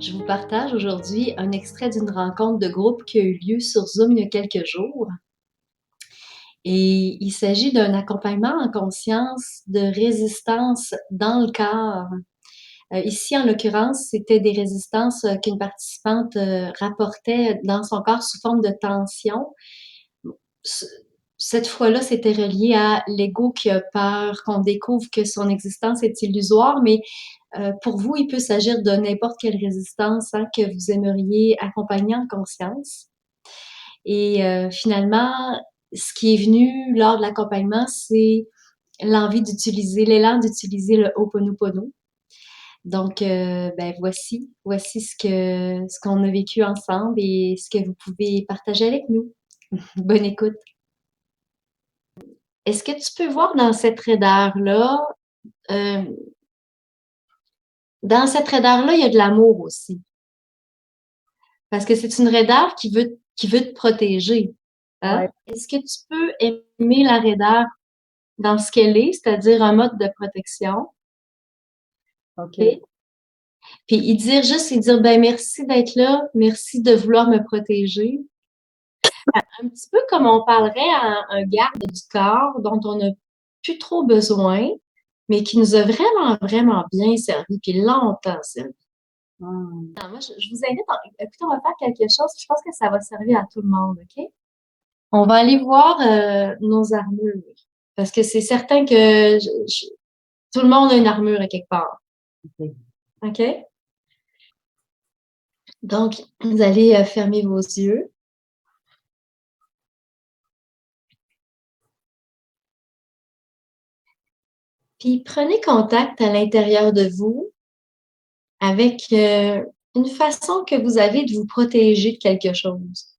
Je vous partage aujourd'hui un extrait d'une rencontre de groupe qui a eu lieu sur Zoom il y a quelques jours. Et il s'agit d'un accompagnement en conscience de résistance dans le corps. Ici, en l'occurrence, c'était des résistances qu'une participante rapportait dans son corps sous forme de tension. Ce- Cette fois-là, c'était relié à l'ego qui a peur qu'on découvre que son existence est illusoire, mais pour vous, il peut s'agir de n'importe quelle résistance que vous aimeriez accompagner en conscience. Et finalement, ce qui est venu lors de l'accompagnement, c'est l'élan d'utiliser le Ho'oponopono. Donc, ben voici ce qu'on a vécu ensemble et ce que vous pouvez partager avec nous. Bonne écoute. Est-ce que tu peux voir euh, dans cette raideur-là, il y a de l'amour aussi. Parce que c'est une raideur qui veut te protéger. Hein? Ouais, Est-ce que tu peux aimer la raideur dans ce qu'elle est, c'est-à-dire un mode de protection? OK. Et puis y dire ben merci d'être là, merci de vouloir me protéger. Un petit peu comme on parlerait à un garde du corps dont on n'a plus trop besoin, mais qui nous a vraiment, vraiment bien servi, puis longtemps servi. Mmh. Alors, moi, je vous invite, écoutez, on va faire quelque chose, je pense que ça va servir à tout le monde, OK? On va aller voir nos armures. Parce que c'est certain que tout le monde a une armure à quelque part. OK. OK? Donc, vous allez fermer vos yeux. Puis prenez contact à l'intérieur de vous avec une façon que vous avez de vous protéger de quelque chose.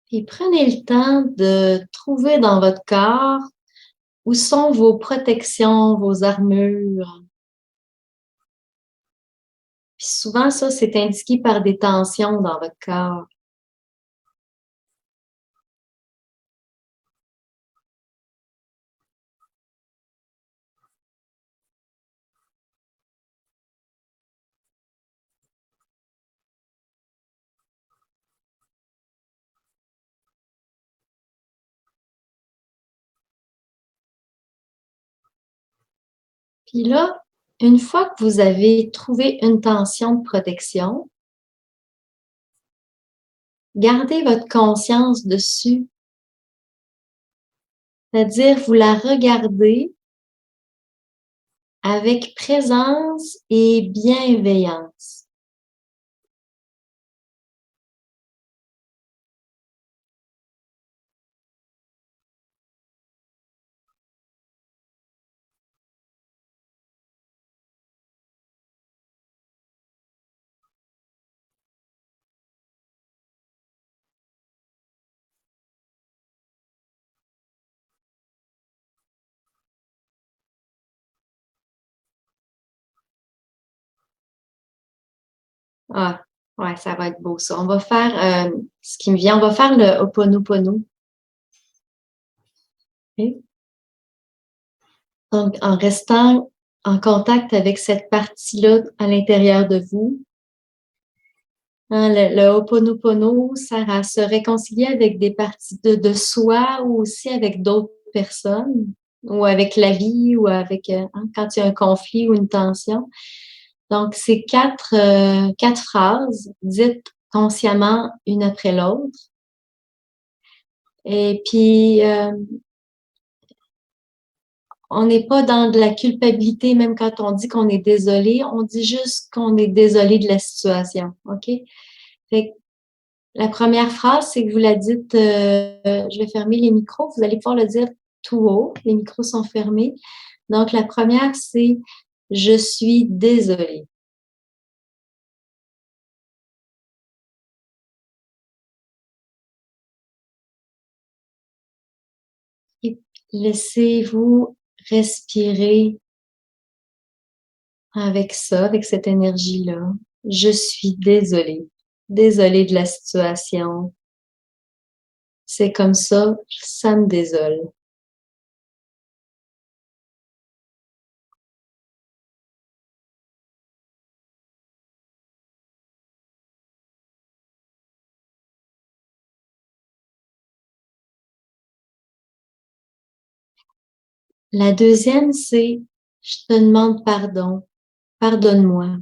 Puis prenez le temps de trouver dans votre corps où sont vos protections, vos armures. Puis souvent, ça, c'est indiqué par des tensions dans votre corps. Puis là, une fois que vous avez trouvé une tension de protection, gardez votre conscience dessus. C'est-à-dire, vous la regardez avec présence et bienveillance. Ah, ouais, ça va être beau ça. On va faire ce qui me vient, on va faire le Ho'oponopono. Ok? Donc, en restant en contact avec cette partie-là à l'intérieur de vous, hein, le Ho'oponopono sert à se réconcilier avec des parties de soi ou aussi avec d'autres personnes ou avec la vie ou avec hein, quand il y a un conflit ou une tension. Donc, c'est quatre phrases dites consciemment une après l'autre. Et puis, on n'est pas dans de la culpabilité, même quand on dit qu'on est désolé, on dit juste qu'on est désolé de la situation. OK? Fait que la première phrase, c'est que vous la dites, je vais fermer les micros, vous allez pouvoir le dire tout haut, les micros sont fermés. Donc, la première, c'est je suis désolée. Et laissez-vous respirer avec ça, avec cette énergie-là. Je suis désolée. Désolée de la situation. C'est comme ça me désole. La deuxième, c'est: «Je te demande pardon, pardonne-moi».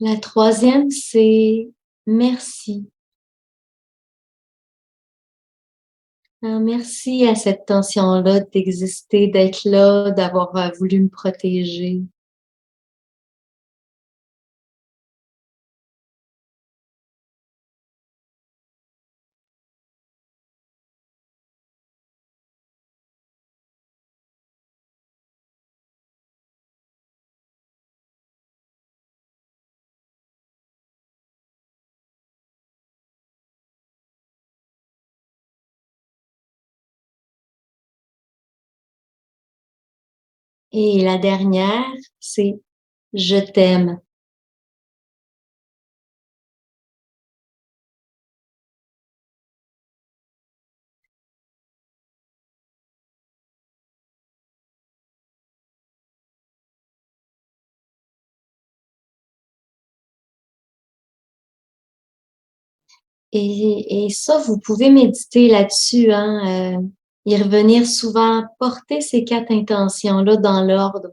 La troisième, c'est: «Merci». Merci à cette tension-là d'exister, d'être là, d'avoir, voulu me protéger. Et la dernière, c'est: «Je t'aime». Et ça, vous pouvez méditer là-dessus, hein, y revenir souvent, porter ces 4 intentions-là dans l'ordre,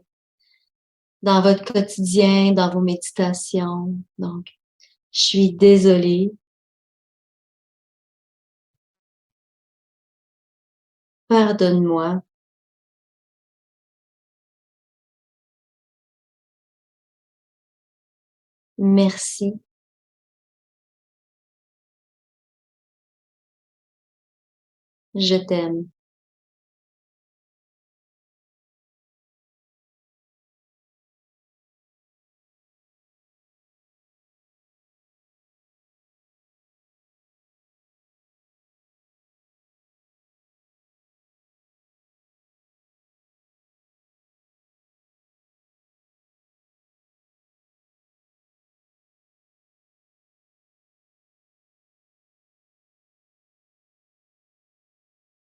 dans votre quotidien, dans vos méditations. Donc: «Je suis désolée, pardonne-moi, merci, je t'aime».